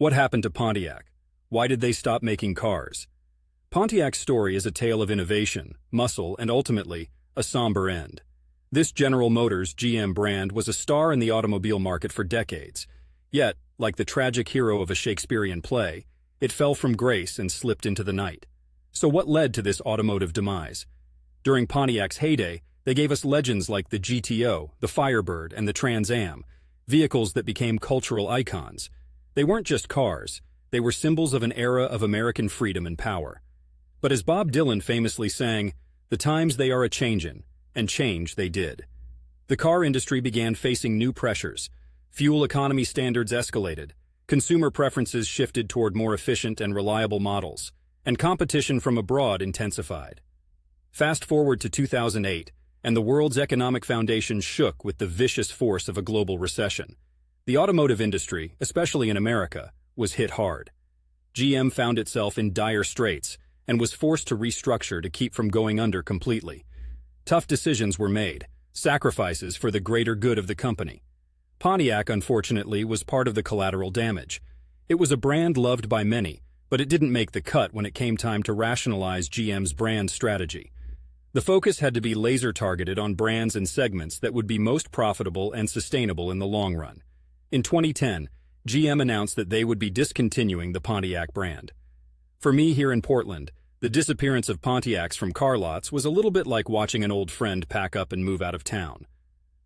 What happened to Pontiac? Why did they stop making cars? Pontiac's story is a tale of innovation, muscle, and ultimately, a somber end. This General Motors GM brand was a star in the automobile market for decades. Yet, like the tragic hero of a Shakespearean play, it fell from grace and slipped into the night. So what led to this automotive demise? During Pontiac's heyday, they gave us legends like the GTO, the Firebird, and the Trans Am, vehicles that became cultural icons. They weren't just cars, they were symbols of an era of American freedom and power. But as Bob Dylan famously sang, "The times they are a-changin'," and change they did. The car industry began facing new pressures. Fuel economy standards escalated, consumer preferences shifted toward more efficient and reliable models, and competition from abroad intensified. Fast forward to 2008, and the world's economic foundation shook with the vicious force of a global recession. The automotive industry, especially in America, was hit hard. GM found itself in dire straits and was forced to restructure to keep from going under completely. Tough decisions were made, sacrifices for the greater good of the company. Pontiac, unfortunately, was part of the collateral damage. It was a brand loved by many, but it didn't make the cut when it came time to rationalize GM's brand strategy. The focus had to be laser-targeted on brands and segments that would be most profitable and sustainable in the long run. In 2010, GM announced that they would be discontinuing the Pontiac brand. For me here in Portland, the disappearance of Pontiacs from car lots was a little bit like watching an old friend pack up and move out of town.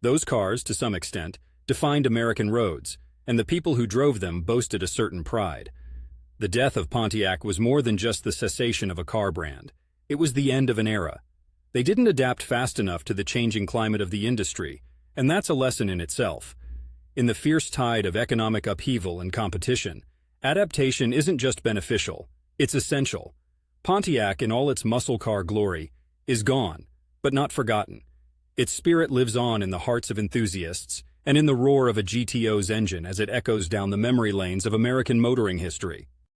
Those cars, to some extent, defined American roads, and the people who drove them boasted a certain pride. The death of Pontiac was more than just the cessation of a car brand. It was the end of an era. They didn't adapt fast enough to the changing climate of the industry, and that's a lesson in itself. In the fierce tide of economic upheaval and competition, adaptation isn't just beneficial, it's essential. Pontiac, in all its muscle car glory, is gone, but not forgotten. Its spirit lives on in the hearts of enthusiasts and in the roar of a GTO's engine as it echoes down the memory lanes of American motoring history.